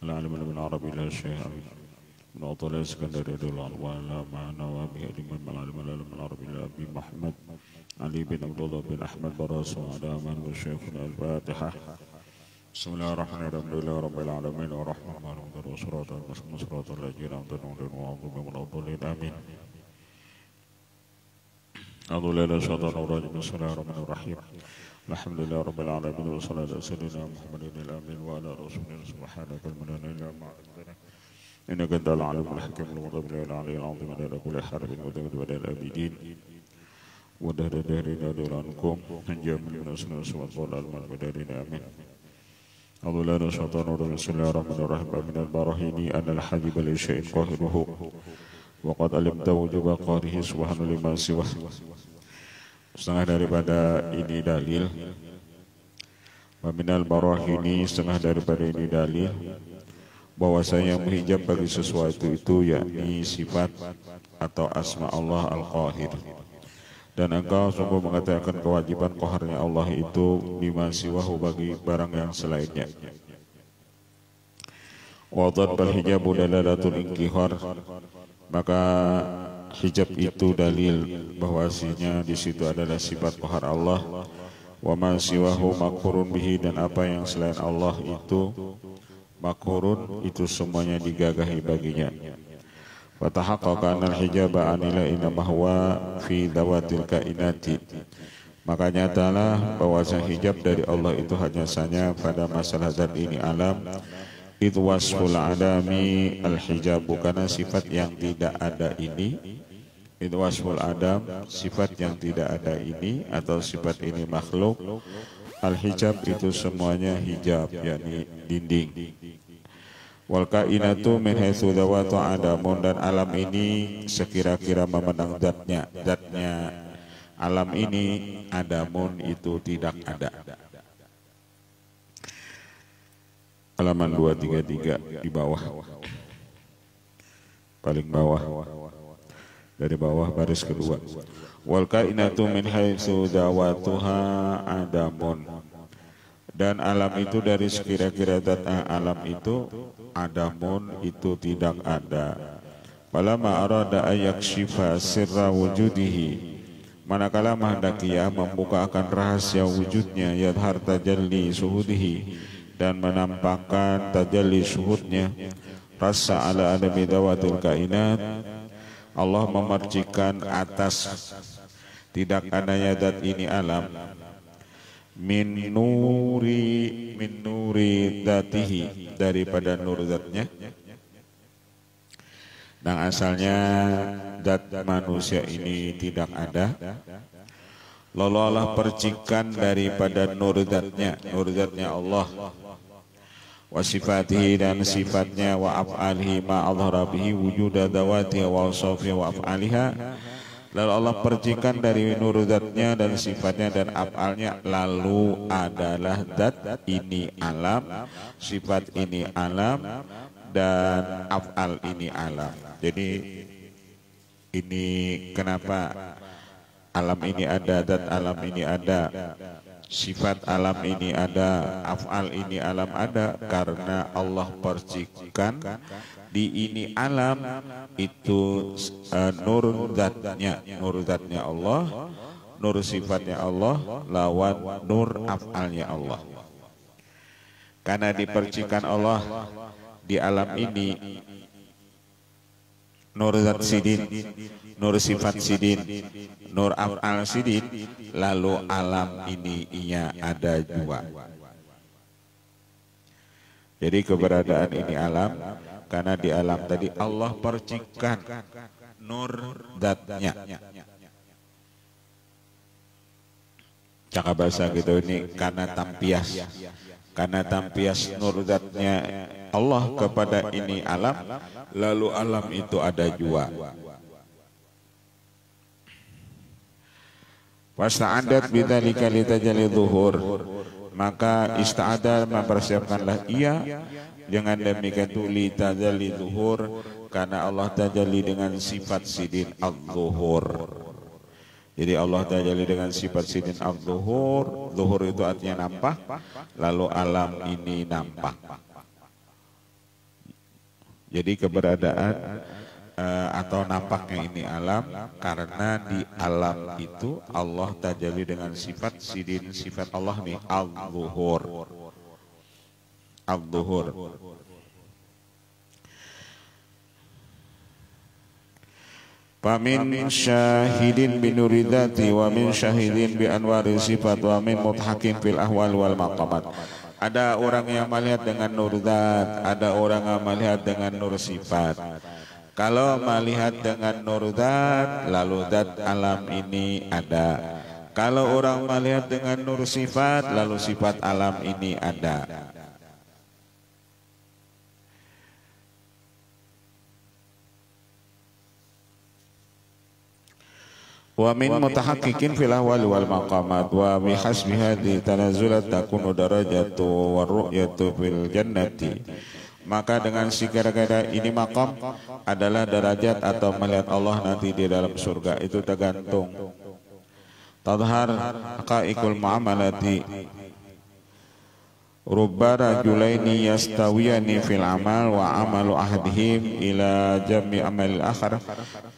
العالم من عربي لا شيء من أطول اسكندرية الأرواح لا معنى وبه من العالم العالم من عربي لا أبي محمد علي بن عبد الله بن أحمد براس وعلى أمان وشيخنا الفاتحة. بسم الله الرحمن الرحيم الحمد لله رب العالمين والرحمن الرحيم والصراط والسلام صراط الذين أنعمت عليهم غير المغضوب عليهم آمين. أعوذ بالله من الشيطان الرجيم بسم الله الرحمن الرحيم الحمد لله رب العالمين والصلاة على سيدنا محمد الأمين وعلى رسوله سبحانك المنان إلا ما علمتنا إنك أنت العليم الحكيم المغضب العلي العظيم على كل حرب وذنب ولا الآبدين ودهر دهرنا دورانكم هنجام من أسنى سوى الضلال من بدارنا آمين. أعوذ بالله من الشيطان الرجيم بسم الله الرحمن الرحيم من البراهين أن الحبيب لشيء قاهره وقد علمت wujub qahrihi subhanahu lima siwah. Setengah daripada ini dalil. Wa minal barahini, setengah daripada ini dalil bahwasanya menghijab bagi sesuatu itu yakni sifat atau asma Allah al-Qahir. Dan engkau sungguh mengatakan kewajiban qaharnya Allah itu lima siwahu bagi barang yang selainnya. Wa darbal hijabu dalalatul inkihar, maka hijab itu dalil bahwasanya di situ adalah sifat qahar Allah. Wa ma siwahu makrun bihi, dan apa yang selain Allah itu makrun, itu semuanya digagahi baginya. Wa tahaqqaqa anal hijaba anila inama huwa fi dawatil kainati, maka nyatalah bahwasanya hijab dari Allah itu hanya saja pada masalah zat ini alam. Itu wasful adami al-hijabu, karena sifat yang tidak ada ini. Itu wasful adam, sifat yang tidak ada ini atau sifat ini makhluk. Al-hijab itu semuanya hijab, yakni dinding. Wal kainatu min haitsu dawatu adamun, dan alam ini sekira-kira memandang zatnya alam ini adamun, itu tidak ada. Halaman 233 di bawah, paling bawah, dari bawah baris kedua. Wal kainatu min haitsu dawatuha adamun, dan alam itu dari sekira-kira zat alam itu adamun, itu tidak ada. Falamma arada ayakshifa sirra wujudihi, manakala menghendaki membuka akan rahasia wujudnya, yadhar tajalli suhudihi, dan menampakkan tajalli syuhudnya, rasa ala adami dawatil kainat, Allah memercikan atas tidak adanya zat ini alam, min nuri datihi, daripada nur zatnya. Dan asalnya zat manusia ini tidak ada, lalu Allah percikan daripada nur zatnya Allah, wa sifatihi, dan sifatnya, wa af'alihi ma adhara bihi wujuda dawatiha wa awsafiha wa af'aliha, lalu Allah percikan dari nur zatnya dan sifatnya dan af'alnya, lalu adalah zat ini alam, sifat ini alam, dan af'al ini alam. Jadi ini kenapa alam ini ada, zat alam ini ada, sifat alam ini ada, af'al ini alam ada, karena Allah percikan di ini alam itu nur zatnya Allah, nur sifatnya Allah, lawan nur af'alnya Allah. Karena dipercikan Allah di alam ini nur zat sidin, nur sifat sidin, nur af'al sidin, lalu alam ini ia ada dua. Jadi keberadaan ini alam, karena di alam tadi Allah percikan nur zatnya. Cakap bahasa gitu ini karena tampias nur zatnya Allah kepada ini alam, lalu alam itu ada dua. Wasta'adat bidzalika litajalli zuhur, maka ista'ada mempersiapkanlah ia dengan demikian itu litajalli zuhur, karena Allah tajalli dengan sifat sidin al-zuhur. Jadi Allah tajalli dengan sifat sidin al-zuhur, zuhur itu artinya nampak, lalu alam ini nampak. Jadi keberadaan atau nampaknya ini alam karena di alam itu Allah tajalli dengan sifat sidin, sifat Allah nih al-zuhur. Al-zuhur. Famin syahidin bi nuri dzati wa min syahidin bi anwari sifat wa min muthakin fil ahwal wal maqamat. Ada orang yang melihat dengan nur zat, ada orang yang melihat dengan nur sifat. Kalau melihat dengan nur zat, lalu zat alam ini ada. Kalau orang melihat dengan nur sifat, lalu sifat alam ini ada. Wa min mutahaqqiqin fil ahwali wal maqamat wa bi hasbi hadhi tanazzulat takunu darajatu war ru'yatu fil jannati. Maka dengan segala-gala ini maqam adalah derajat atau melihat Allah nanti di dalam surga itu tergantung tadhar haqaiqul muamalati. Rubba rajulaini yastawiyani fil amal wa amalu ahadihim ila jami amalil akhar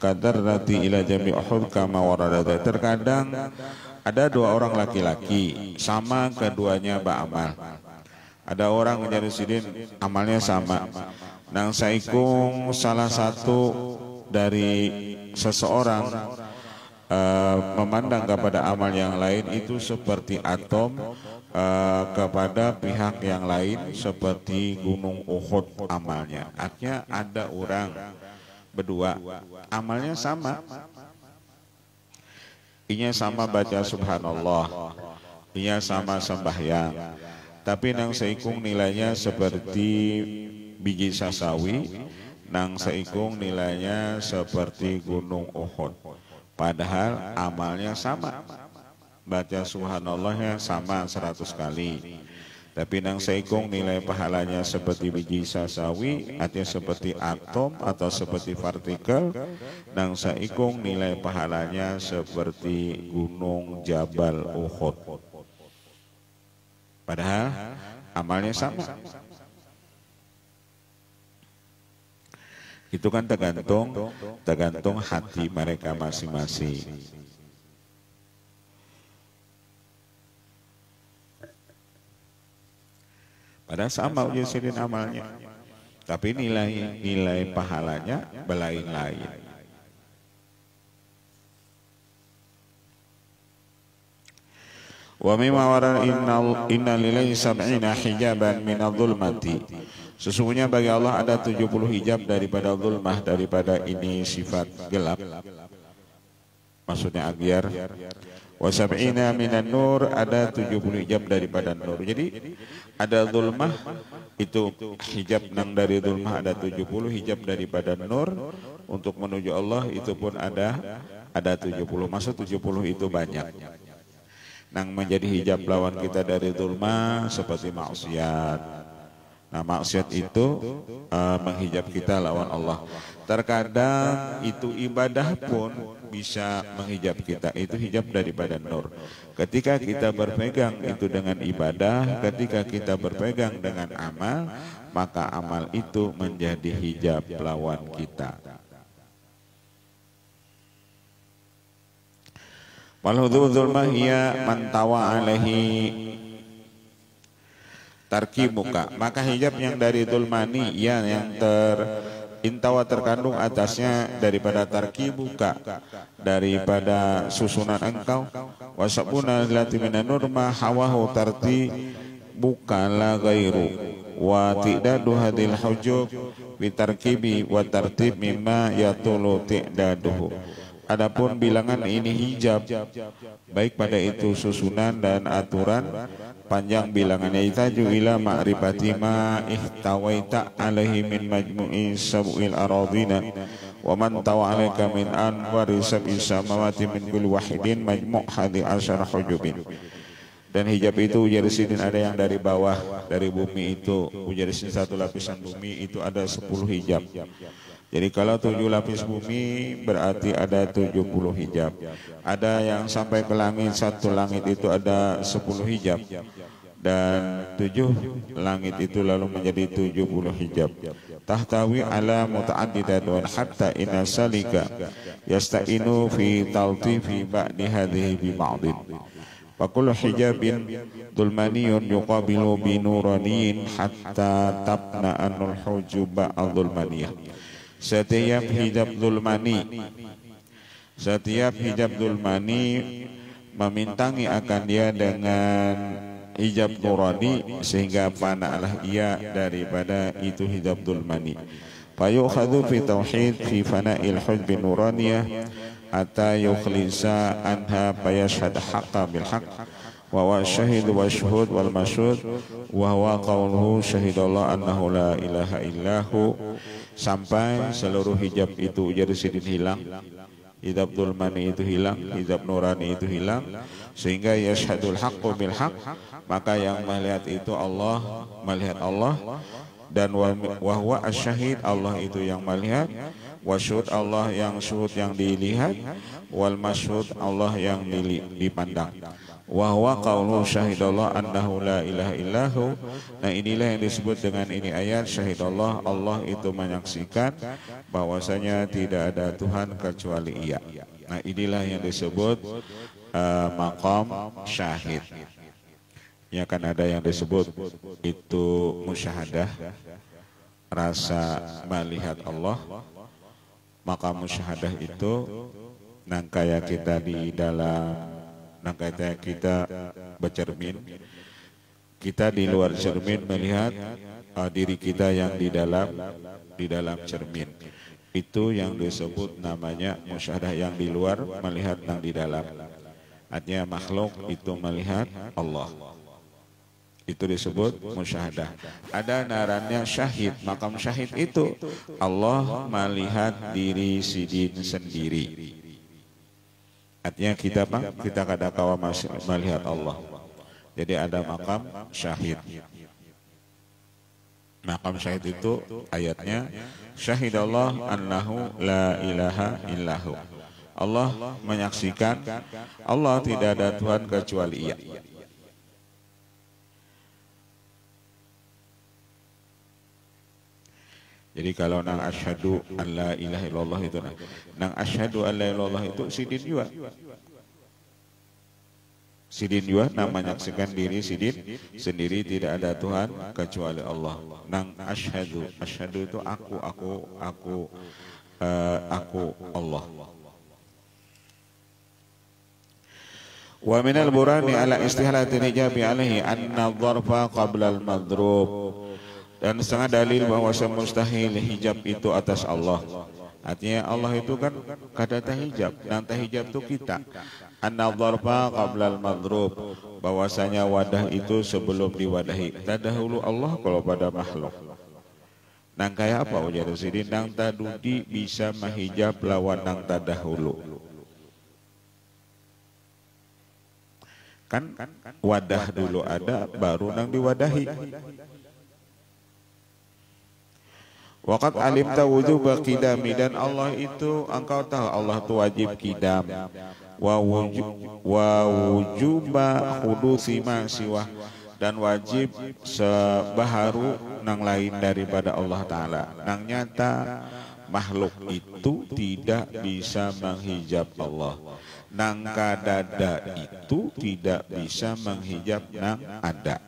kadarrati ila jami uhud kama warada. Terkadang ada dua orang laki-laki sama keduanya beramal. Ada orang menjadi sidin amalnya sama. Nang saikung salah satu dari seseorang memandang kepada amal yang lain itu seperti atom, kepada pihak yang lain seperti gunung Uhud amalnya. Artinya ada orang berdua amalnya sama, inya sama baca subhanallah, inya sama sembahyang, tapi nang seikung nilainya seperti biji sasawi, nang seikung nilainya seperti gunung Uhud. Padahal amalnya sama, baca subhanallahnya sama 100 kali. Tapi nang seikung nilai pahalanya seperti biji sasawi, artinya seperti atom atau seperti partikel. Nang seikung nilai pahalanya seperti gunung Jabal Uhud. Padahal amalnya sama. Itu kan tergantung hati mereka masing-masing. Padahal sama ujian amalnya, tapi nilai pahalanya belain-lain. Wa mimma wara inna lillahi sab'ina hijaban min adh-dhulmati. Sesungguhnya bagi Allah ada 70 hijab daripada zulmah, daripada ini sifat gelap, maksudnya agyar. Wa sab'ina minan nur, ada 70 hijab daripada nur. Jadi ada zulmah, itu hijab nang dari zulmah ada 70, hijab daripada nur untuk menuju Allah itu pun ada 70. Maksud 70 itu banyak. Nang menjadi hijab lawan kita dari zulmah seperti maksiat. Nah, maksiat itu menghijab kita lawan Allah. Terkadang itu ibadah pun bisa menghijab kita, itu hijab daripada nur. Ketika kita berpegang itu dengan ibadah, ketika kita berpegang dengan amal, maka amal itu menjadi hijab lawan kita. Wal hududul mahya man tawa alaihi tarkimuka. Maka hijab yang dari zulmani ya yang intawa terkandung atasnya daripada tarkibuka, daripada susunan engkau. Wasabuna lati minan nur ma hawahu tarti buka la ghairu wa tidadu hadil hujub bitarkibi wa tartib mimma yatulu tidaduhu. Adapun bilangan ini hijab, baik pada itu susunan dan aturan, panjang bilangannya itaju ila ma'rifati ma ihtawaita alaihi min majmu'i sab'il aradina wa man tawa'alaika min anwari sab'i samawati min kulli wahidin majmu' hadi asyara hujubin. Dan hijab itu ujar sidin ada yang dari bawah, dari bumi itu ujar sidin satu lapisan bumi itu ada 10 hijab. Jadi kalau 7 lapis bumi berarti ada 70 hijab. Ada yang sampai ke langit, satu langit itu ada 10 hijab. dan 7 langit itu lalu menjadi 70 hijab. Tahtawi ala muta'addidatun hatta inna salika yasta'inu fi taltifi ba'di hadhihi bi ba'din. Fakul hijabin dulmaniyun yuqabilu binuraniyin hatta tabna anul hujuba al-dulmaniyah. Setiap hijab dulmani memintangi akan dia dengan hijab nurani sehingga panahlah ia daripada itu hijab dulmani. Fayukhadhu fi tauhid fi fana'il hujbi nuraniyah hatta yukhlisa anha fayashhad haqqa bil haqq wa huwa syahid wa syuhud wal masyhud wa huwa qauluhu syahidallah annahu la ilaha illahu, sampai seluruh hijab itu jadi sidin hilang, hijab dulmani itu hilang, hijab nurani itu hilang, sehingga yashhadul haqqu bil haqq, maka yang melihat itu Allah, melihat Allah, dan wahwa asyahid, Allah itu yang melihat, wasyud Allah yang syuhud yang dilihat, wal masyhud Allah yang dipandang. Wahwa qaulu syahidallah annahu la ilaha illahu. Nah inilah yang disebut dengan ini ayat syahidallah, Allah itu menyaksikan bahwasanya tidak ada Tuhan kecuali Ia. Nah inilah yang disebut maqam syahid. Ya kan ada yang disebut itu musyahadah, rasa melihat Allah. Maka musyahadah itu nangkaya kita di dalam, nangkaya kita bercermin, kita di luar cermin melihat diri kita yang di dalam cermin. Itu yang disebut namanya musyahadah, yang di luar melihat yang di dalam. Artinya makhluk itu melihat Allah. Itu disebut musyahadah. Ada narannya syahid. Makam syahid itu Allah melihat diri sidin sendiri. Artinya kita kadang-kala melihat Allah. Jadi ada makam syahid. Makam syahid itu ayatnya syahidallah annahu la ilaha illahu. Allah menyaksikan Allah tidak ada Tuhan kecuali Ia. Jadi kalau nang asyhadu an la ilaha illallah itu nang asyhadu an la ilaha illallah itu sidin juga. Sidin juga nang menyaksikan diri sidin sendiri tidak ada Tuhan kecuali Allah. Nang asyhadu itu aku Allah. Wa minal burani ala istihlatil hijabi alaihi anna dharfa qabla al-madrub. Dan setengah dalil bahwa semustahil hijab itu atas Allah. Artinya Allah itu kan kadata hijab, dan hijab itu kita. An-nadharfa qabla al-madrub, bahwasanya wadah itu sebelum diwadahi. Tadahulu Allah kalau pada makhluk. Nang kayak apa ujar sini? Nang tadudi bisa menghijab lawan nang tadahulu. Kan wadah dulu ada, baru nang diwadahi. Waqad alimta wujuba qidami, dan Allah itu engkau tahu Allah itu wajib qidam. Wa wujuba hudusi ma siwa, dan wajib sebaharu nang lain daripada Allah Ta'ala. Nang nyata makhluk itu tidak bisa menghijab Allah. Nang kadada itu tidak bisa menghijab nang ada.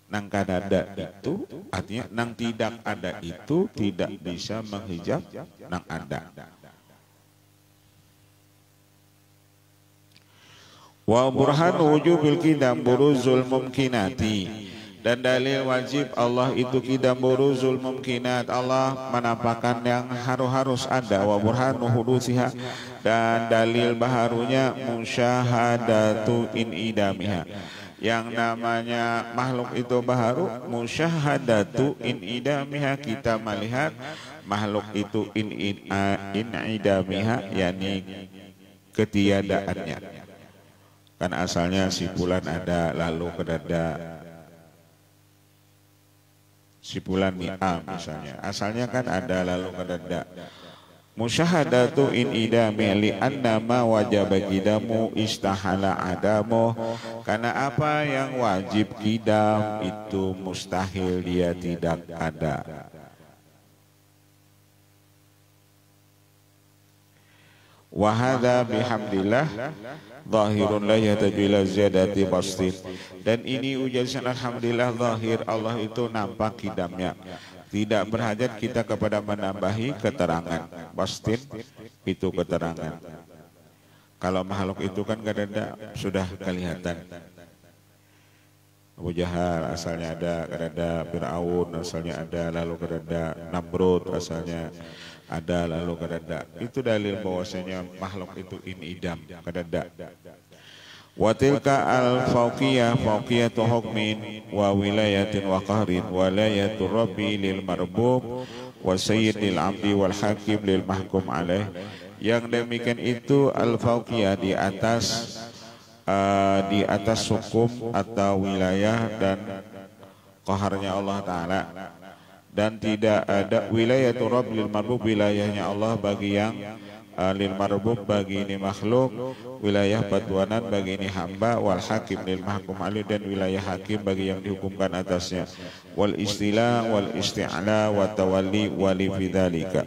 Nang kadada itu artinya nang tidak ada itu tidak bisa menghijab nang ada. Wa burhanu wujubil qidam buruzul mumkinati, dan dalil wajib Allah itu qidam buruzul mumkinat, Allah menampakkan yang harus ada. Wa burhanu hudusiha, dan dalil baharunya musyahadatu in idamiha, yang namanya makhluk itu baharu musyahadatu in idamiha, kita melihat makhluk itu in idamiha, yakni ketiadaannya. Kan asalnya si bulan ada lalu kedada si bulan mi'a misalnya, asalnya kan ada lalu kedada. Musyahadatu in idami li anna ma wajaba kidamu istahala adamu, karena apa yang wajib kidam itu mustahil dia tidak ada. Wa hadza bihamdillah zahirun la yahtaju ila ziyadati bastin, dan ini ujian alhamdulillah zahir, Allah itu nampak kidamnya, tidak berhajat kita kepada menambahi keterangan. Bastin itu keterangan. Kalau makhluk itu kan kadang sudah kelihatan. Abu Jahal asalnya ada, Fir'aun asalnya ada, lalu ada Namrud asalnya ada, lalu ada. Itu dalil bahwasanya makhluk itu inidam, kadada. Wa tilka al-fawqiyah fawqiyatu hukmin wa wilayatin wa qahrin walayatu rabbi lil marbub wa sayyidil abdi wal hakim lil mahkum alaih. Yang demikian itu al-fawqiyah di atas hukum atau wilayah dan qaharnya Allah Ta'ala, dan tidak ada wilayatu rabb lil marbub, wilayahnya Allah bagi yang lil marbub bagi ini makhluk, wilayah batuanan bagi ini hamba, wal hakim lil mahkum alih, dan wilayah hakim bagi yang dihukumkan atasnya, wal istilah wal isti'la wa tawalli wali fidzalika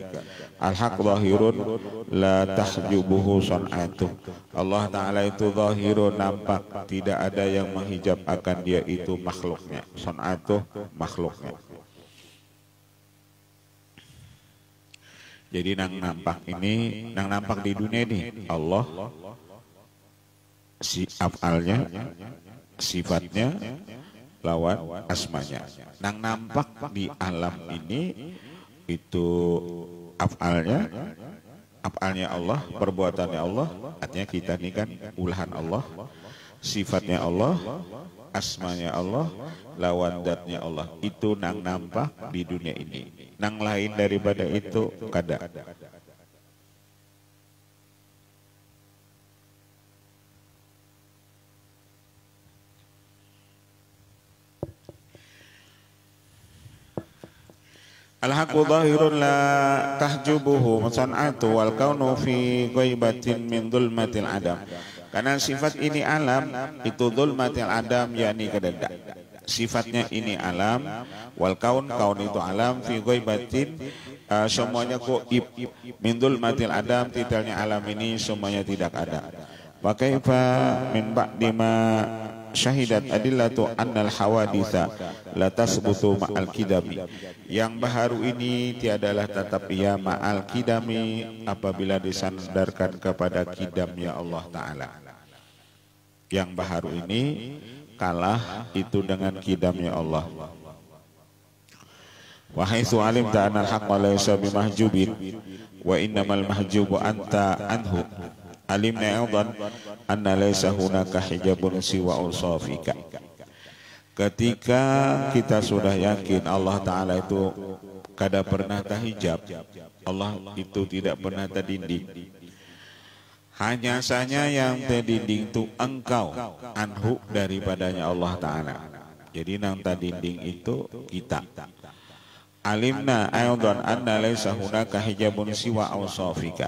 al haq zahirun la tahjubuhu sun'atuh. Allah Ta'ala itu zahirun, nampak, tidak ada yang menghijab akan dia itu makhluknya, sun'atuh makhluknya. Jadi nang nampak ini, nang nampak di dunia ini Allah, si af'alnya, sifatnya, lawan asmanya. Nang nampak di alam ini itu af'alnya Allah, perbuatannya Allah, artinya kita ini kan ulahan Allah, sifatnya Allah, asmanya Allah, lawan datnya Allah. Itu nang nampak di dunia ini. Nang lain daripada itu kada. Al-haqqu zahirun la tahjubuhu san'atu wal kaunu fi ghaibatin min dhulmatil adam. Karena sifat ini alam itu dhulmatil adam, yakni kedada. Sifatnya ini alam, wal kaun itu alam, fi ghaibatin semuanya gaib, min dhulmatil adam, titelnya alam ini semuanya tidak ada. Wa kaifa min ba'di ma syahidat adillatu annal hawaditha la tasbutu ma'al kidami. Yang baharu ini tiadalah tetap ia ma'al kidami apabila disandarkan kepada kidamnya Allah Ta'ala. Yang baharu ini kalah itu dengan kidamnya Allah. Wa haitsu alimta anal haqqa laysa bimahjubin wa innamal mahjubu anta anhu alimna aidan anna laysa hunaka hijabun siwa usafika. Ketika kita sudah yakin Allah Ta'ala itu kada pernah tahijab, Allah itu tidak pernah terdinding, hanya saja yang terdinding itu engkau anhu daripadanya Allah Ta'ala. Jadi nang terdinding itu kita. Alimna aidan anna laysa hunaka hijabun siwa awsafika,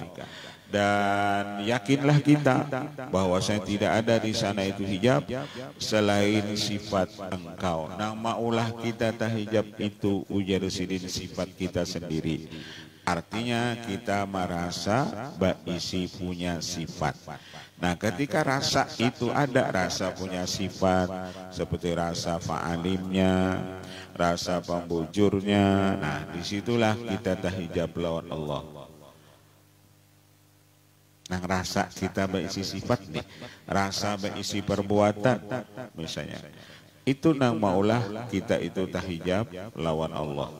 dan yakinlah kita bahwasanya tidak ada di sana itu hijab selain sifat engkau. Nang maulah kita tahijab itu ujar sidin sifat kita sendiri. Artinya kita merasa baisi punya sifat. Nah, ketika rasa itu ada, rasa punya sifat seperti rasa fa'alimnya, rasa pembujurnya, nah disitulah kita tahijab lawan Allah. Nah, rasa kita berisi sifat nih, rasa berisi perbuatan misalnya, itu nang maulah kita itu tahijab lawan Allah.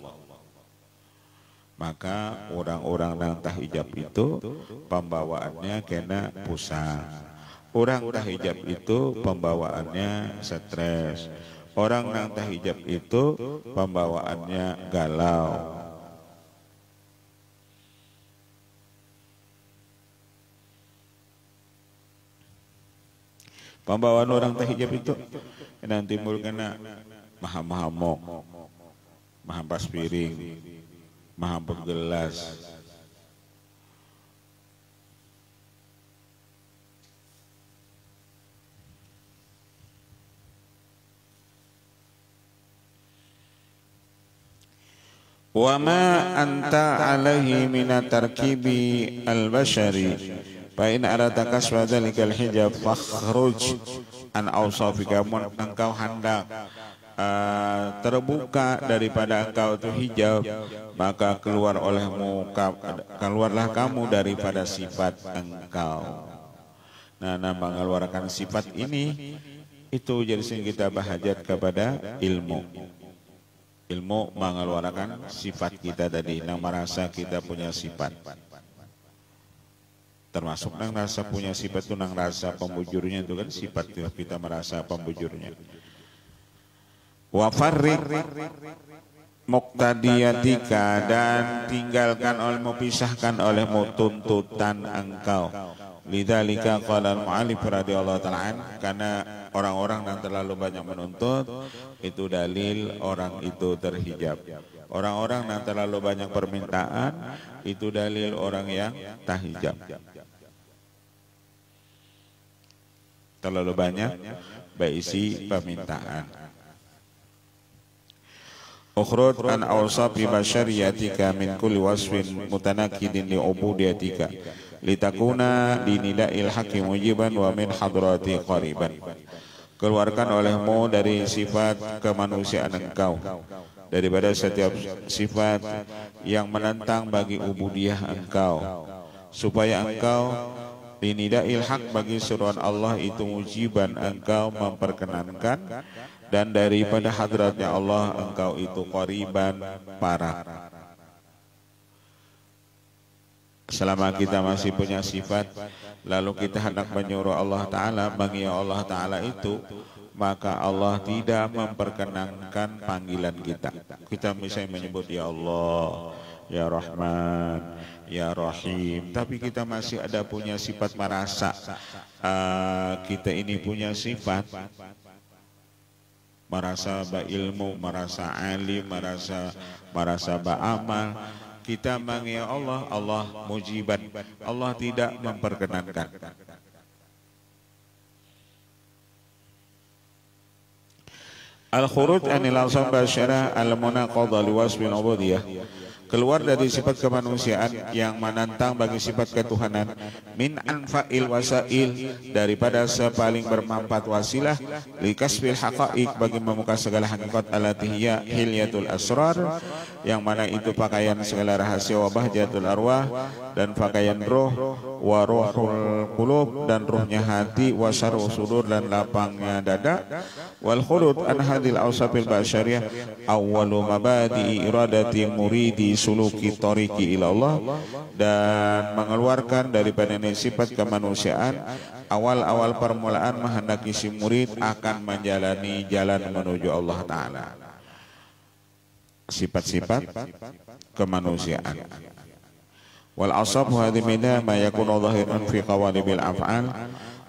Maka orang-orang nang tahijab itu pembawaannya kena pusing. Orang tahijab itu pembawaannya stres. Orang nang tahijab itu pembawaannya galau. Pembawaan orang tahijab itu nanti timbul kena maha-mahamok, maha pas piring, maha bergelas, wa ma anta alaihi minat tarkibi al-bashari fa in arata kaswa dhalikal hijab fakhruj an awsafika. Engkau hendak terbuka daripada engkau itu hijab, maka keluarlah kamu daripada sifat engkau. Nah, mengeluarkan sifat ini itu jadi sehingga kita bahajat kepada ilmu. Ilmu mengeluarkan sifat kita tadi, nang merasa kita punya sifat. Termasuk nang rasa punya sifat itu nang rasa pembujurnya itu kan sifat kita merasa pembujurnya. Wa farriq muqtadiyatika, dan tinggalkan olehmu, pisahkan olehmu tuntutan engkau. Lidzalika qala al-mu'allif radhiyallahu ta'ala an, karena orang-orang yang terlalu banyak menuntut itu dalil orang itu terhijab. Orang-orang yang terlalu banyak permintaan itu dalil orang yang tahijab. Terlalu banyak berisi permintaan. Ukhrud an awsafi basyariyatika min kulli wasfin mutanakidin li ubudiyatika litakuna dinila'il haqqi mujiban wa min hadrati qariban. Keluarkan olehmu dari sifat kemanusiaan engkau, daripada setiap sifat yang menentang bagi ubudiyah engkau, supaya engkau dinila'il haq, bagi seruan Allah itu mujiban, engkau memperkenankan, dan daripada hadratnya Allah engkau itu qariban, parak. Selama kita masih punya sifat lalu kita hendak menyuruh Allah Ta'ala, mengiya Allah Ta'ala itu, maka Allah tidak memperkenankan panggilan kita. Kita misalnya menyebut ya Allah, ya Rahman, ya Rahim, tapi kita masih ada punya sifat merasa kita ini punya sifat merasa berilmu, merasa alim, merasa beramal. Kita mengiya Allah, Allah mujiban, Allah tidak memperkenankan. Al-khuruj anil awsaf basyarah al-munaqadha liwasfil ubudiyah, keluar dari sifat kemanusiaan yang menantang bagi sifat ketuhanan, min anfa'il wasail, daripada sepaling bermanfaat wasilah, likasbil haqa'iq, bagi memuka segala hakikat, alatihya hilyatul asrar, yang mana itu pakaian segala rahasia, wa bahjatul arwah, dan pakaian roh, wa ruhul qulub, dan ruhnya hati, wa syar'u sudur, dan lapangnya dada. Wal khurud an hadhil awsafil basyariyah awwalu mabadi'i iradati muridi suluki tariqi ila Allah, dan mengeluarkan daripada sifat kemanusiaan awal-awal permulaan menghendaki si murid akan menjalani jalan menuju Allah Ta'ala. Sifat-sifat kemanusiaan. Wal asab hadhi minha ma yakunu dhahiran fi qawalibil af'al,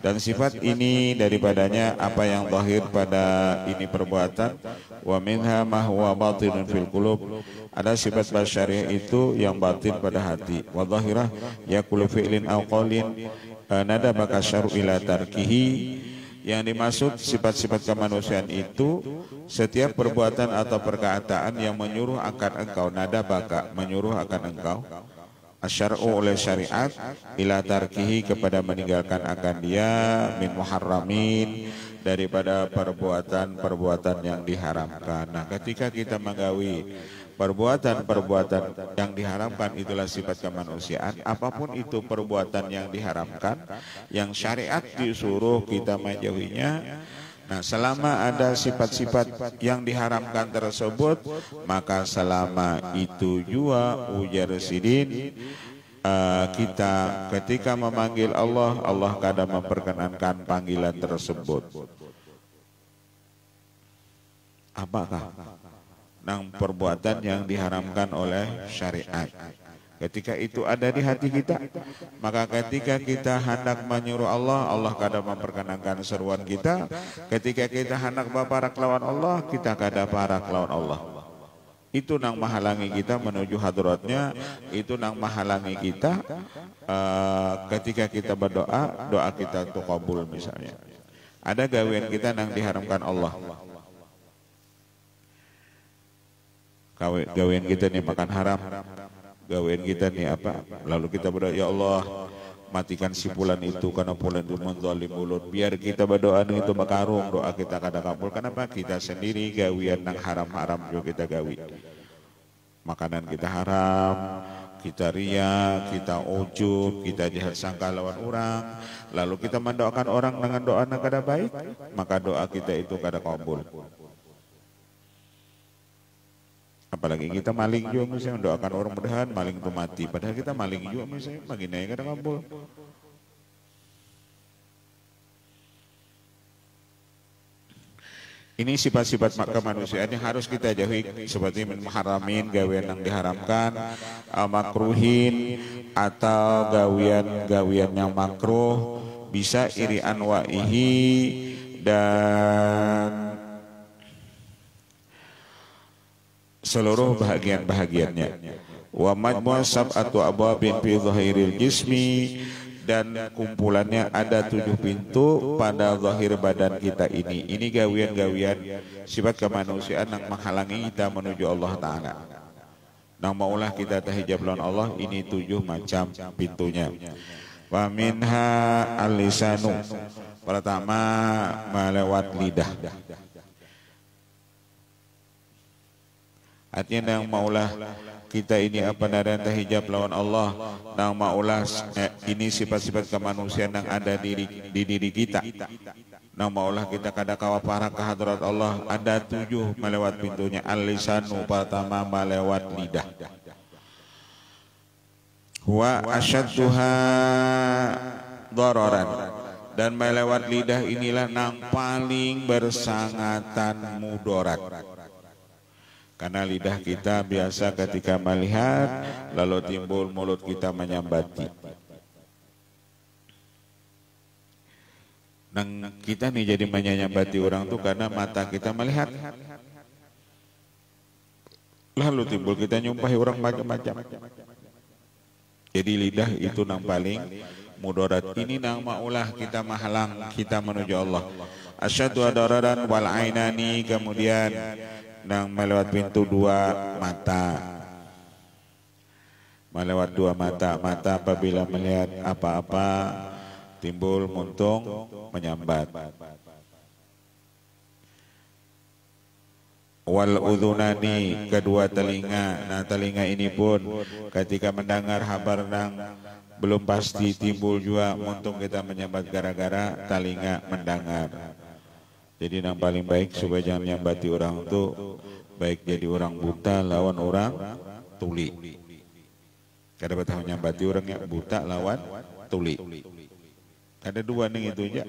dan sifat ini daripadanya apa yang zahir pada ini perbuatan, wa minha ma huwa batinun fil qulub, ada sifat basyariah itu yang batin pada hati, wa zahirah yakulu fi'lin aw qawlin nadabaka syar'u ila tarkihi, yang dimaksud sifat-sifat kemanusiaan itu setiap perbuatan atau perkataan yang menyuruh akan engkau, nadabaka menyuruh akan engkau, asyar'u oleh syariat, ila tarkihi kepada meninggalkan akan dia, min muharramin daripada perbuatan-perbuatan yang diharamkan. Nah, ketika kita menggawi perbuatan-perbuatan yang diharamkan, itulah sifat kemanusiaan. Apapun itu perbuatan yang diharamkan, yang syariat disuruh kita menjauhinya. Nah, selama ada sifat-sifat yang diharamkan tersebut, maka selama itu juga ujar sidin, kita ketika memanggil Allah, Allah kadang memperkenankan panggilan tersebut. Apakah? Nang perbuatan yang diharamkan oleh syariat. Ketika itu ada di hati kita, maka ketika kita hendak menyuruh Allah, Allah kadang memperkenankan seruan kita. Ketika kita hendak berparak lawan Allah, kita kadang parak lawan Allah. Itu nang menghalangi kita menuju hadratnya, itu nang menghalangi kita ketika kita berdoa, doa kita itu kabul misalnya. Ada gawean kita nang diharamkan Allah. gawean kita nih makan haram, gawean kita nih apa, lalu kita berdoa, ya Allah matikan si fulan itu karena fulan itu menzalim mulut. Biar kita berdoa itu makarung, doa kita kada kabul. Kenapa? Kita sendiri gawian nang haram-haram juga kita gawi. Makanan kita haram, kita ria, kita ujub, kita jahat sangka lawan orang. Lalu kita mendoakan orang dengan doa yang kada baik, maka doa kita itu kada kabul. Apalagi kita maling juga misalnya mendoakan orang mudahan maling itu mati, padahal kita maling juga misalnya bagi naik kada kabul. Ini sifat-sifat kemanusiaan yang harus kita jauhi, seperti mengharamin gawean yang diharamkan, makruhin atau gawean yang makruh, bisa iri anwa'ihi dan seluruh bahagian-bahagiannya. Wa majmu' sab'atu abwabin fi dhahiril jismi, dan kumpulannya ada 7 pintu pada zahir badan kita ini. Ini gawian-gawian sifat kemanusiaan yang menghalangi kita menuju Allah Ta'ala. Nang maulah kita tahijab lawan Allah, ini 7 macam pintunya. Wa minha al-lisanu, pertama melewat lidah. Artinya yang maulah kita ini apa nadan tahijab lawan Allah, nang maulah ini sifat-sifat kemanusiaan yang ada di diri kita. Nang maulah kita kada kawapara ke hadrat Allah, ada 7 melewat pintunya. Al-lisanu, pertama melewat lidah. Wa asyadduha dararan, dan melewat lidah inilah nang paling bersangatan mudarat. Karena lidah kita biasa ketika melihat, lalu timbul mulut kita menyambati. Nang kita nih jadi menyambati orang tuh karena mata kita melihat. Lalu timbul kita nyumpahi orang macam-macam. Jadi lidah itu nang paling mudarat. Ini nang maulah kita menghalang kita menuju Allah. Asyaddu dararan wal ainani, kemudian nang melewat pintu 2 mata. Melewat 2 mata. Mata apabila melihat apa-apa timbul muntung menyambat. Wal udhunani, kedua telinga. Nah, telinga ini pun ketika mendengar kabar nang belum pasti timbul juga muntung kita menyambat gara-gara telinga mendengar. Jadi yang paling baik supaya jangan menyambati orang itu, baik jadi orang buta lawan orang tuli. Kada betah menyambati orang yang buta lawan tuli. Ada 2 nih itu aja.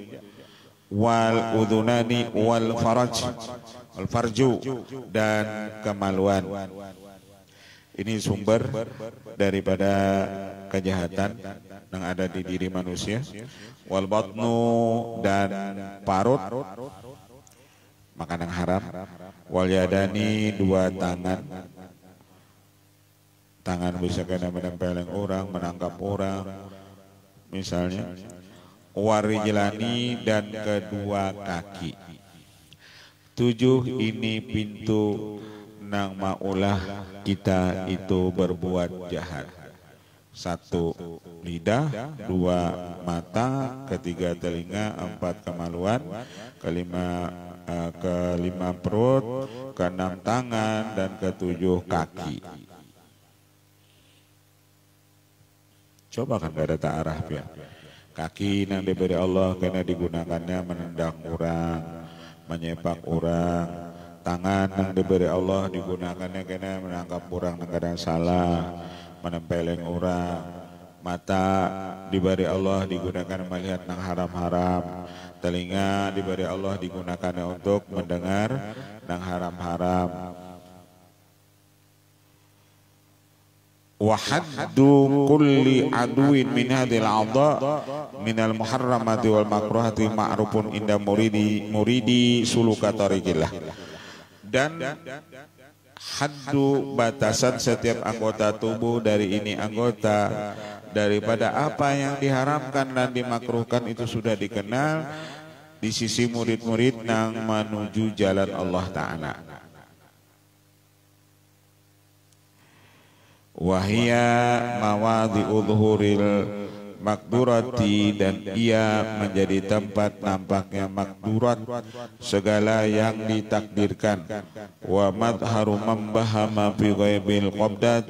Wal udhunani wal farju, dan kemaluan. Ini sumber daripada kejahatan yang ada di diri manusia. Wal batnu, dan parut, makanan haram. Wal yadani, 2 tangan. Tangan bisa kena menempeleng orang, menangkap orang misalnya. Warijlani, dan kedua kaki. 7 ini pintu nang maulah kita itu berbuat jahat. 1 lidah, 2 mata, 3 telinga, 4 kemaluan, kelima perut, 6 tangan, dan 7 kaki. Coba kan gak ada ta'arah ya. Kaki yang diberi Allah karena digunakannya menendang orang, menyepak orang. Tangan yang diberi Allah digunakannya karena menangkap orang yang kadang salah, menempeleng orang. Mata diberi Allah digunakan melihat yang haram-haram. Telinga diberi Allah digunakannya untuk mendengar yang haram-haram. Wa haddu kulli aduin min hadhil a'dha minal muharramati wal makruhati ma'rufun inda muridi suluka tariqillah. Dan haddu, batasan setiap anggota tubuh dari ini anggota daripada apa yang diharamkan dan dimakruhkan itu sudah dikenal di sisi murid-murid yang menuju jalan Allah Ta'ala. wahia mawadhi'u dhuhuril makdurati, dan ia menjadi tempat nampaknya makdurat segala yang ditakdirkan, wa madharu membahama fi ghaibil qabdat,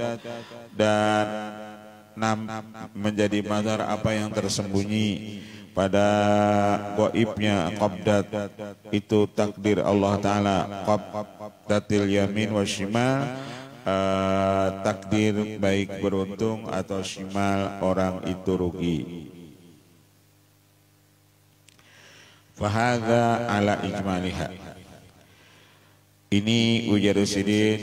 dan menjadi madhar apa yang tersembunyi pada gaibnya qabdat, itu takdir Allah Ta'ala. Qabdatil yamin wa shimal, takdir baik beruntung atau shimal orang itu rugi. Fahadha ala ijmaliha, ini ujar sidin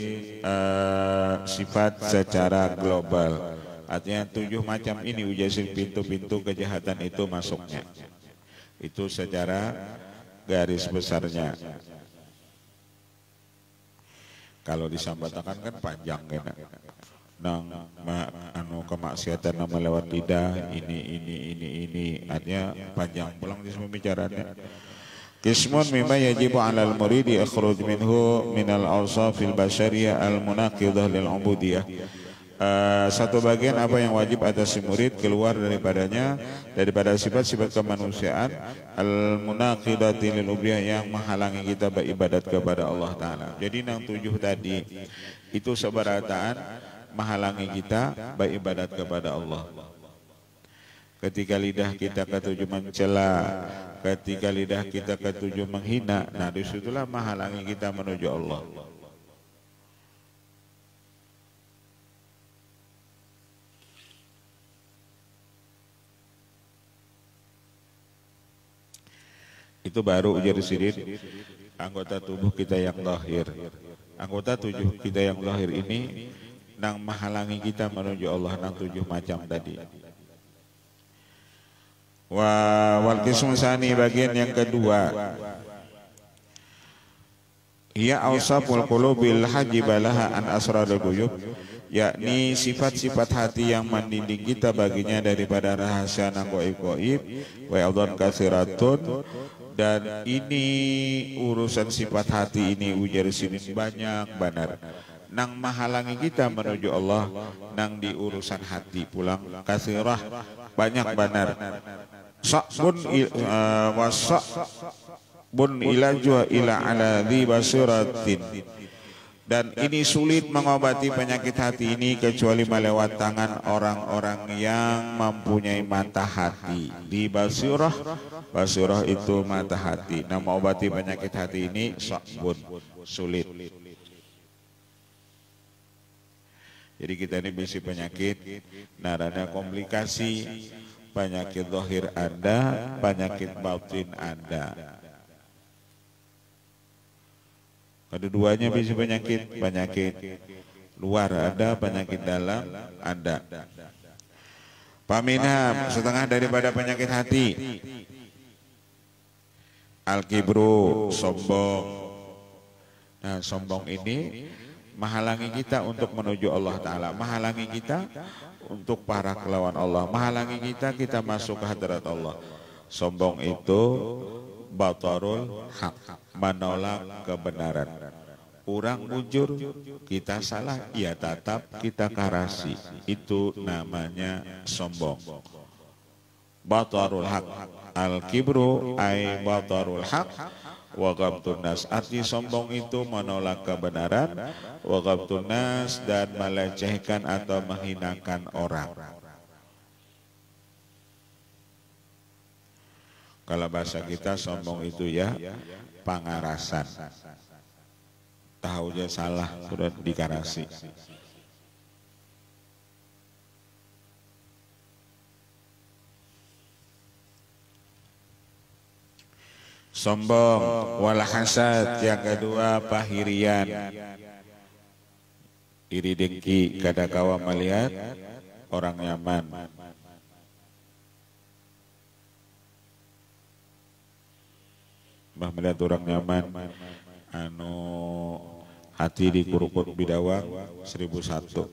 sifat secara global. Artinya 7 macam ini ujar sidin pintu-pintu kejahatan itu masuknya. Itu secara garis besarnya. Kalau disambatakan kan panjang kan, kemaksiatan nama lewat lidah, ini, artinya panjang pulang di semua bicaranya. Qismun mimma yajibu 'alal muridi akhruj minhu minal awsafil basyariyah al munaqidah lil ubudiyah. Satu bagian apa yang wajib atas si murid keluar daripada sifat-sifat kemanusiaan al munaqidati lil ubudiyah, yang menghalangi kita beribadat kepada Allah Ta'ala. Jadi yang 7 tadi itu seberataan menghalangi kita beribadat kepada Allah. Ketika lidah kita ketujuh mencela, ketika lidah kita ketujuh menghina, nah disitulah menghalangi kita menuju Allah. Itu baru ujar sidin anggota tubuh kita yang lahir. Anggota tubuh kita yang lahir ini nang menghalangi kita menuju Allah, nang 7 macam tadi. Wal qismu tsani, bagian yang kedua, ya awsaful qulubil hajibalaha an asrarul ghuyub, yakni sifat-sifat hati yang mendinding kita baginya daripada rahasia nang gaib-gaib, wa adhan katsiratun, dan ini urusan sifat hati ini ujar sidin banyak benar nang menghalangi kita menuju Allah, nang di urusan hati pulang katsirah banyak benar. Sa'bun wasa'bun ilajwa ila ala dhi basiratin, dan ini sulit mengobati penyakit hati ini kecuali melewat tangan orang-orang yang mempunyai mata hati. Di basirah, basirah itu mata hati. Nah, mengobati penyakit hati ini sa'bun, sulit. Jadi kita ini bisa penyakit, narada komplikasi, penyakit zahir ada, penyakit batin ada. Kedua-duanya bisa penyakit luar ada, penyakit dalam ada. Paminha, setengah daripada penyakit hati, al-kibru, sombong. Nah, sombong ini menghalangi kita untuk menuju Allah Ta'ala, menghalangi kita untuk para kelawan Allah, menghalangi kita masuk ke hadirat Allah. Sombong itu batarul haq, menolak kebenaran. Orang bujur, kita salah, ia tatap, kita karasi. Itu namanya sombong. Batarul haq, al-kibru ay batarul haq wa ghamtun nas. Arti sombong itu menolak kebenaran, wa ghamtun nas, dan melecehkan atau menghinakan orang. Kalau bahasa kita sombong itu ya pangarasan. Tahu aja salah sudah dikarasi. Sombong wal hasad, yang kedua pahirian. Iri dengki kada kawa melihat orang nyaman. Bah melihat orang nyaman, hati dikurukut bidawang 1001.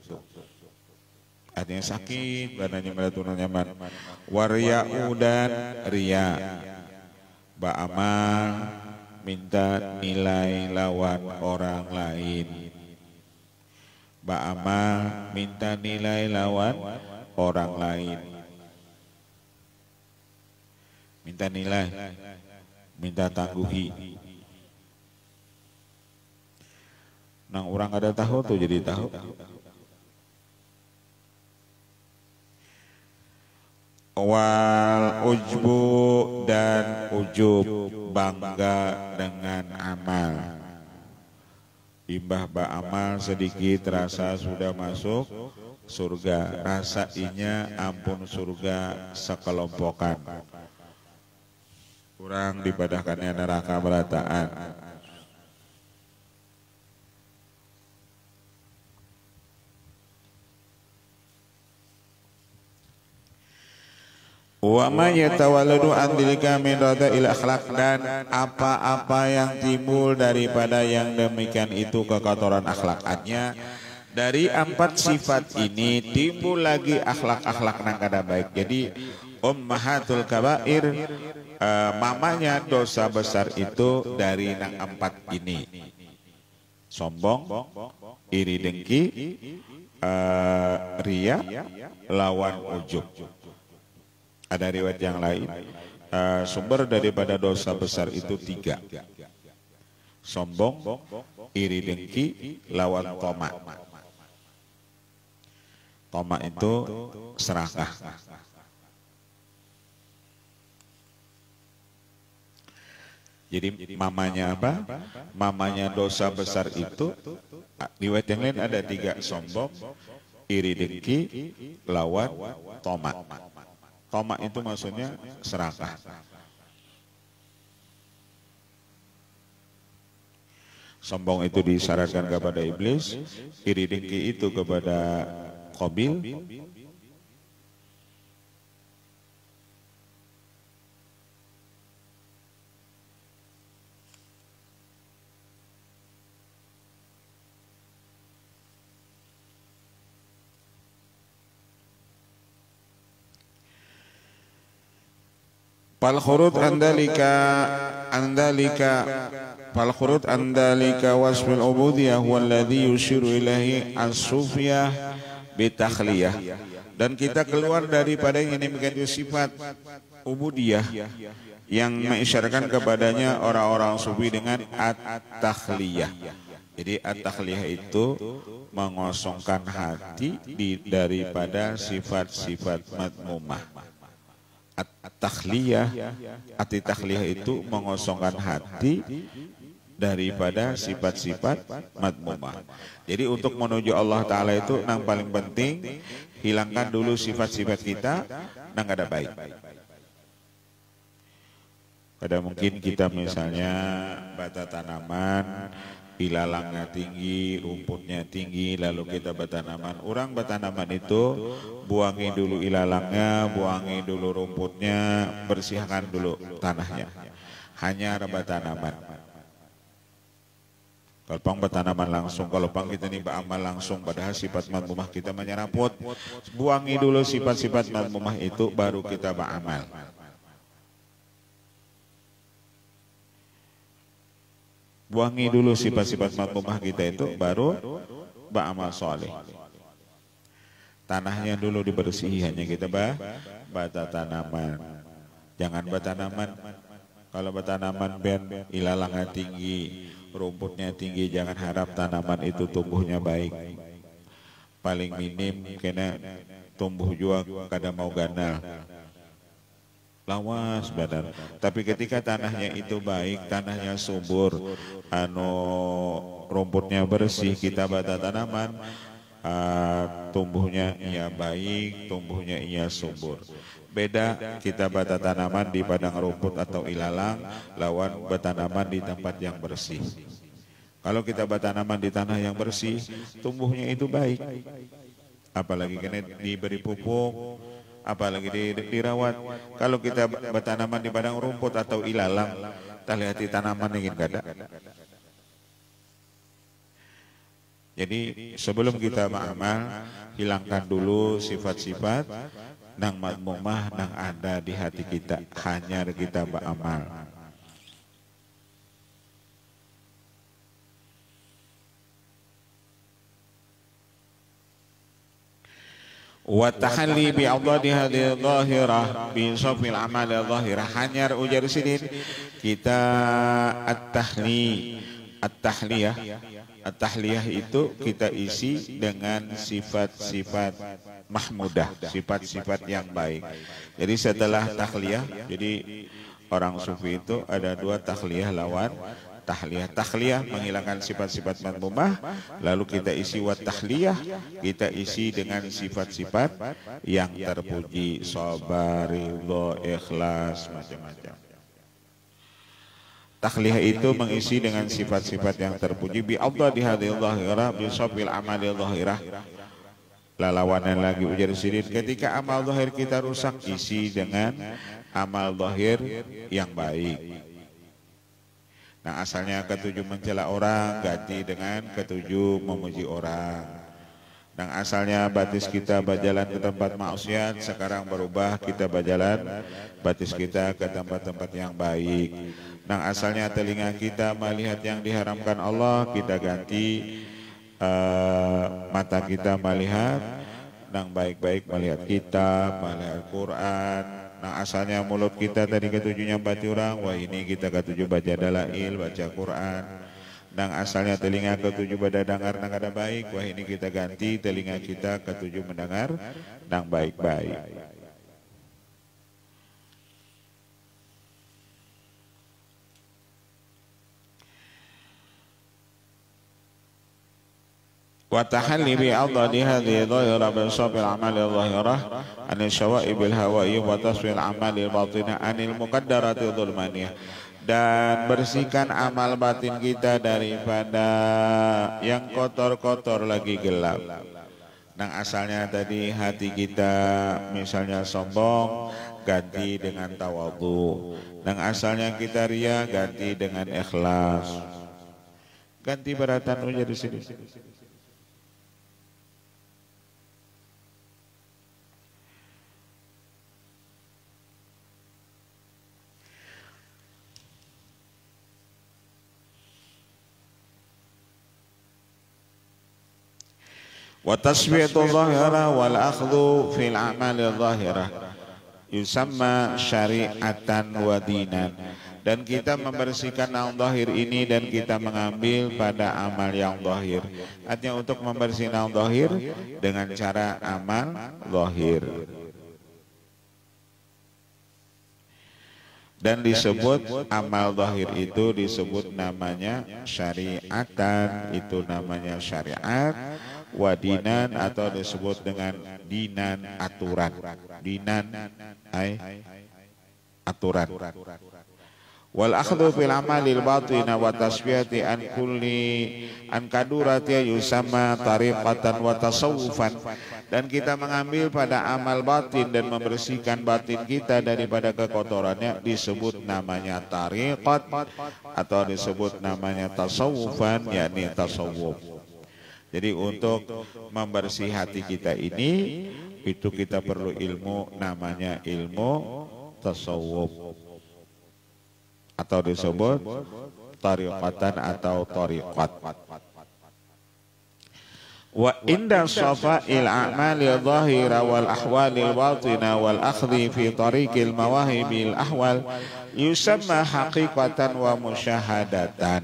Artinya sakit badannya melihat orang nyaman. Warya'u, dan ria, ba'amal, minta nilai lawan orang lain. ba'amal minta nilai lawan orang lain. Minta nilai, minta tangguhi. Nang orang ada tahu tuh jadi tahu. Wal ujbu dan ujub, bangga dengan amal. Imbah ba'amal sedikit rasa sudah masuk surga, rasa inya ampun surga sekelompokan. Kurang dipadahkannya neraka berataan. Wa ma yatawalladu an dzalika min rada'il akhlaq, dan apa-apa yang timbul daripada yang demikian itu kekotoran akhlaknya. Dari 4 sifat ini timbul lagi akhlak-akhlak nang kada baik. Jadi ummahatul kabair, mamanya dosa besar itu dari nang 4 ini. Sombong, iri dengki, riya, lawan ujub. Ada riwayat yang lain, sumber daripada dosa besar itu 3. Sombong, iri dengki, lawan toma. Toma itu serakah. Jadi mamanya apa? Mamanya dosa besar itu, riwayat yang lain ada 3, sombong, iri dengki, lawan toma. Toma itu maksudnya serakah. Sombong itu disyaratkan kepada iblis, iri dengki itu kepada Qabil, Fal khurud andalika wasfil ubudiyah walladhi yushiru ilahi as-sufiyah bitakhliyah. Dan kita keluar daripada yang ini menjadi sifat ubudiyah yang mengisyaratkan kepadanya orang-orang sufi dengan at-takhliyah. Jadi at-takhliyah itu mengosongkan hati daripada sifat-sifat madmumah. At-takhliyah, at-takhliyah itu mengosongkan hati daripada sifat-sifat madmumah. Jadi untuk menuju Allah Ta'ala itu yang paling penting, hilangkan dulu sifat-sifat kita yang ada baik. Pada mungkin kita misalnya bata tanaman, ilalangnya tinggi, rumputnya tinggi, lalu kita bertanaman. Orang bertanaman itu buangi dulu ilalangnya, buangi dulu rumputnya, bersihkan dulu tanahnya. Hanya bertanaman. Kalau pang bertanaman langsung, kalau pang kita nih beramal langsung, padahal sifat madmumah kita menyeraput. Buangi dulu sifat-sifat madmumah itu, baru kita beramal. Buangi dulu sifat-sifat madmumah kita itu, baru beramal soleh. Tanahnya dulu dibersihi, hanya kita bata tanaman. Jangan bertanaman. Kalau bertanaman ben ilalangnya tinggi, rumputnya tinggi, jangan harap tanaman itu tumbuhnya baik. Paling minim kena tumbuh juga kada mau ganal. Lawas badan. Tapi ketika tanahnya itu baik, tanahnya subur, rumputnya bersih, kita bata tanaman, tumbuhnya ia baik, tumbuhnya ia subur. Beda kita bata tanaman di padang rumput atau ilalang, lawan bertanaman di tempat yang bersih. Kalau kita bertanaman di tanah yang bersih, tumbuhnya itu baik. Apalagi kena diberi pupuk, apalagi dirawat. Kalau kita bertanaman di padang rumput atau ilalang, terlihat tanaman ingin kada. Jadi sebelum kita beramal, hilangkan dulu sifat-sifat nang madmumah nang ada di hati kita, hanya kita beramal. Wa tahalli bi adadi hadhihi dhahirah bi safil amal dhahirah. Hanyar ujar sidin kita at-tahliyah itu kita isi dengan sifat-sifat mahmudah, sifat-sifat yang baik. Jadi setelah tahliyah, jadi orang sufi itu ada dua tahliyah lawan tahliyah. Tahliyah menghilangkan sifat-sifat madmumah, lalu kita isi wat tahliyah, kita isi dengan sifat-sifat yang terpuji, sabar, ridho, ikhlas, macam-macam. Tahliyah itu mengisi dengan sifat-sifat yang terpuji bi afdali hadhihi dhahirah bi safil amali dhahirah. Lawanan lagi ujar sidin, ketika amal zahir kita rusak, isi dengan amal zahir yang baik. Nah, asalnya ketujuh mencela orang, ganti dengan ketujuh memuji orang. Dan asalnya batis kita berjalan ke tempat maksiat, sekarang berubah kita berjalan batis kita ke tempat-tempat yang baik. Dan asalnya telinga kita melihat yang diharamkan Allah, kita ganti mata kita melihat yang baik-baik, melihat kitab, melihat Quran. Nah, asalnya mulut kita tadi ketujuhnya bati orang, wah ini kita ketujuh baca dalail, baca Quran. Dan asalnya telinga ketujuh pada dengar nang ada baik, wah ini kita ganti telinga kita ketujuh mendengar nang baik-baik. Wa tahalli bi adadi hadhihi dhahirah bi sabil amali dhahirah anil syawaibil hawa'i wa tasfil amali batinah anil muqaddarati dhulmaniyah. Dan bersihkan amal batin kita daripada yang kotor-kotor lagi gelap. Yang asalnya tadi hati kita misalnya sombong, ganti dengan tawadhu. Yang asalnya kita ria, ganti dengan ikhlas. Ganti beratan ujar di sini. Wa tasbihatu dhahira wal akhdhu fil a'mali dhahira yusamma syari'atan wa dinan. Dan kita membersihkan yang zahir ini dan kita mengambil pada amal yang zahir. Artinya untuk membersihkan yang zahir dengan cara amal zahir. Dan disebut amal zahir itu disebut namanya syariatan, itu namanya syariat. Wadinan atau disebut dengan dinan, aturan. Dinan aturan. Wal akhdhu fil amalil batina wa tasbihati an kulli an kadurati yusamma tariqatan wa tasawufan. Dan kita mengambil pada amal batin dan membersihkan batin kita daripada kekotorannya disebut namanya tariqat atau disebut namanya tasawufan, yakni tasawuf. Jadi untuk membersih hati kita ini itu kita perlu ilmu, namanya ilmu tasawuf atau disebut tariqatan atau tariqat. Wa inda shafa'il a'mali dhahira wal ahwalil batina wal akhdhi fi tariqil mawahibil ahwal yusamma haqiqatan wa musyahadatan.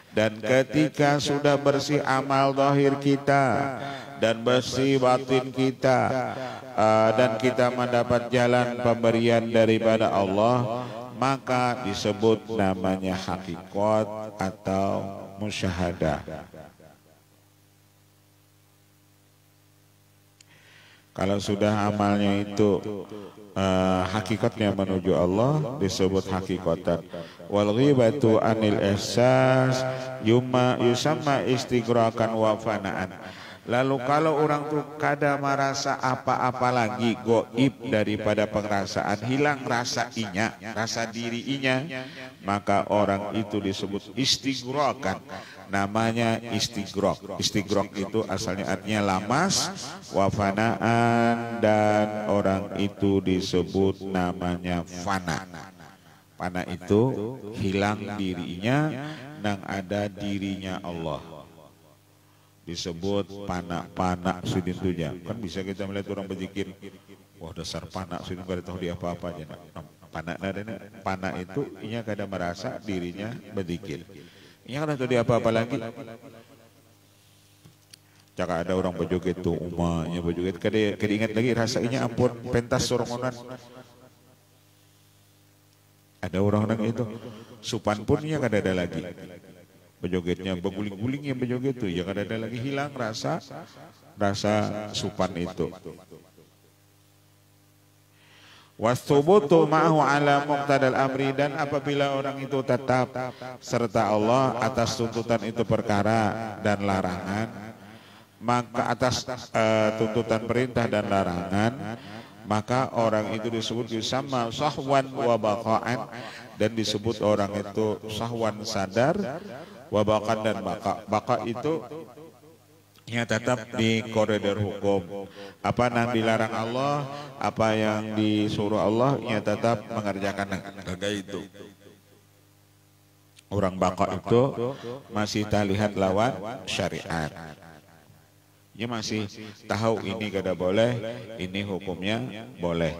Dan ketika sudah bersih amal zahir kita dan bersih batin kita dan kita mendapat jalan pemberian daripada Allah, maka disebut namanya hakikat atau musyahadah. Kalau sudah amalnya itu hakikatnya menuju Allah disebut hakikatan. Wal ghibatu anil ihsas yusamma istighrakan wa fanaan. Lalu kalau orang tuh kada merasa apa-apa lagi, goib daripada pengerasaan, hilang rasa inya, rasa diri inya, maka orang itu disebut istighrakan. Namanya istighraq. Istighraq itu asalnya artinya lamas, wafanaan, dan orang itu disebut namanya fana. Fana itu hilang dirinya dan ada dirinya Allah. disebut panak-panak sudin tuja. Kan bisa kita melihat orang berzikir, wah dasar panak sudin gak tahu dia apa-apa aja. Panak itu inya kada merasa dirinya berzikir. Inya kada tahu dia apa-apa lagi. Jika ada orang berjoget tuh, umahnya berjoget, kada ingat lagi rasanya ampun pentas sorongonan. Ada orang-orang itu, supan pun ya kada ada lagi. Berjogetnya berguling-guling yang berjoget tuh, ya kada ada lagi, hilang rasa supan itu. Wasubutu ma'hu ala muqtadal amri, dan apabila orang itu tetap serta Allah atas tuntutan itu perkara dan larangan, maka atas tuntutan perintah dan larangan, maka orang itu disebut sama sahwan wa baqa'an, dan disebut orang itu sahwan sadar, wa baqa'an dan baqa itu ya tetap di koridor hukum. Apa yang dilarang Allah, apa yang disuruh Allah, ya tetap mengerjakan itu. Orang baqa itu masih terlihat lawan syariat. Dia masih tahu ini kada boleh, ini hukumnya boleh.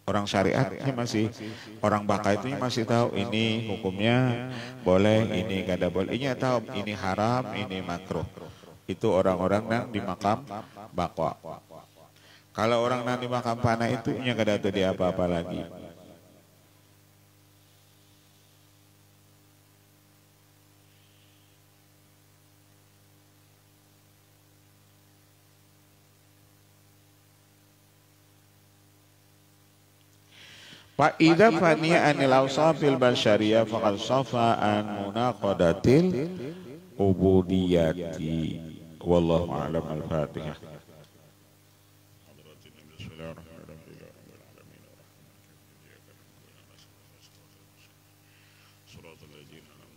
Orang syariatnya masih, orang baka itu masih tahu ini hukumnya boleh, ini kada boleh. Ini tahu ini haram, ini makruh. Itu orang-orang yang di makam bakwa. Kalau orang yang di makam panah itu nya kada tahu dia apa-apa lagi. Fa idza faniya anil awsafil basyariyah faqad safa an munaqadatil ubudiyati. Wallahu a'lam. Al-Fatihah. Bismillahirrahmanirrahim.